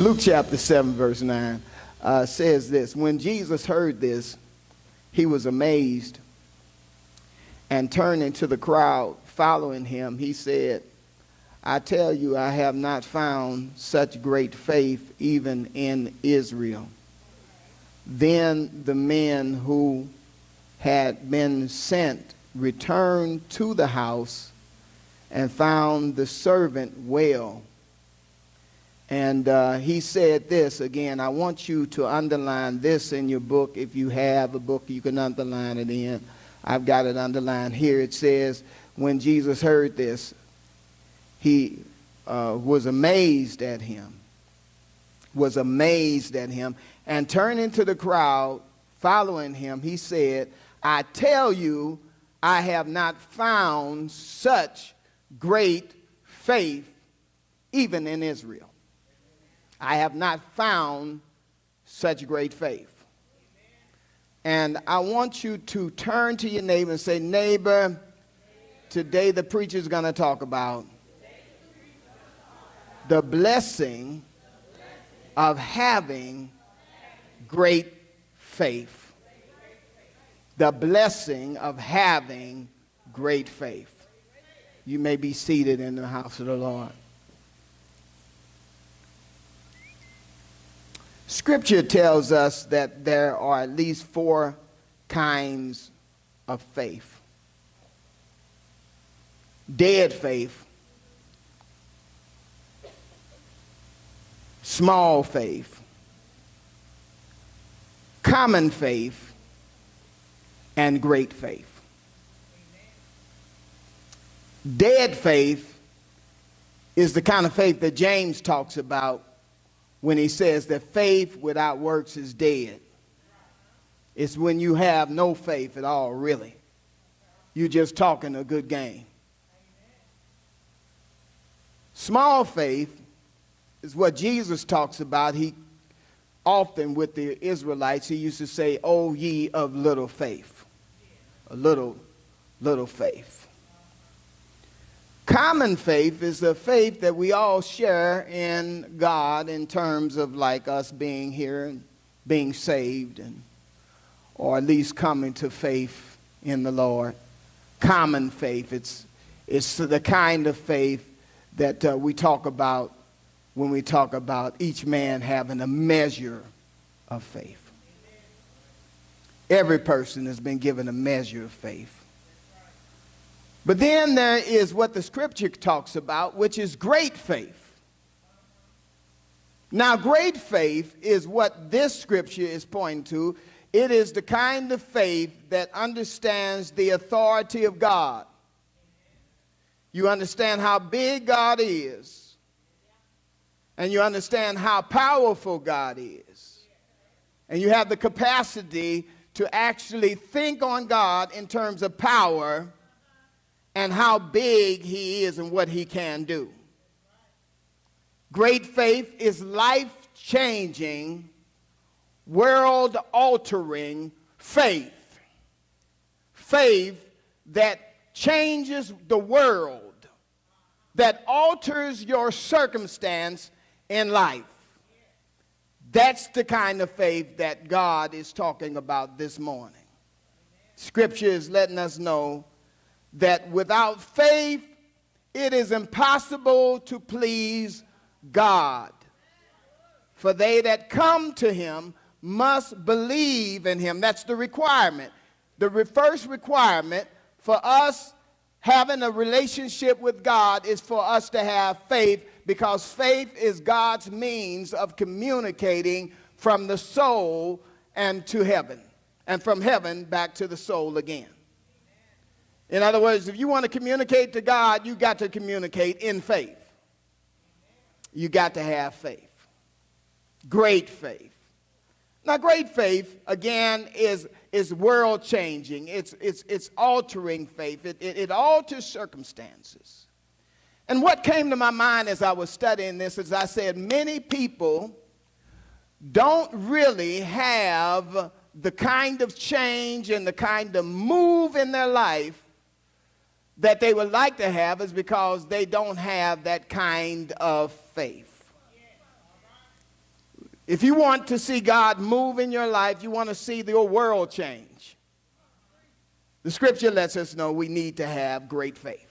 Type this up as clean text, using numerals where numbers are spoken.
Luke chapter 7, verse 9 says this. When Jesus heard this, he was amazed, and turning to the crowd following him, he said, I tell you, I have not found such great faith even in Israel. Then the men who had been sent returned to the house and found the servant well. And he said this again. I want you to underline this in your book. If you have a book, you can underline it in. I've got it underlined here. It says, when Jesus heard this, he was amazed at him. Was amazed at him. And turning to the crowd following him, he said, I tell you, I have not found such great faith even in Israel. I have not found such great faith. And I want you to turn to your neighbor and say, neighbor, today the preacher is going to talk about the blessing of having great faith. The blessing of having great faith. You may be seated in the house of the Lord. Scripture tells us that there are at least 4 kinds of faith. Dead faith, small faith, common faith, and great faith. Dead faith is the kind of faith that James talks about when he says that faith without works is dead. It's when you have no faith at all, really. You're just talking a good game. Small faith is what Jesus talks about. He often with the Israelites, he used to say, "O ye of little faith." A little faith. Common faith is a faith that we all share in God in terms of like us being here and being saved, and or at least coming to faith in the Lord. Common faith. It's the kind of faith that we talk about when we talk about each man having a measure of faith. Every person has been given a measure of faith. But then there is what the scripture talks about, which is great faith. Now, great faith is what this scripture is pointing to. It is the kind of faith that understands the authority of God. You understand how big God is, and you understand how powerful God is, and you have the capacity to actually think on God in terms of power and how big he is and what he can do. Great faith is life-changing, world-altering faith. Faith that changes the world, that alters your circumstance in life. That's the kind of faith that God is talking about this morning. Scripture is letting us know that without faith, it is impossible to please God. For they that come to him must believe in him. That's the requirement. The first requirement for us having a relationship with God is for us to have faith, because faith is God's means of communicating from the soul and to heaven, and from heaven back to the soul again. In other words, if you want to communicate to God, you got to communicate in faith. You got to have faith. Great faith. Now, great faith, again, is world-changing. It's altering faith. It alters circumstances. And what came to my mind as I was studying this is I said many people don't really have the kind of change and the kind of move in their life that they would like to have, is because they don't have that kind of faith. If you want to see God move in your life, you want to see the world change, the scripture lets us know we need to have great faith.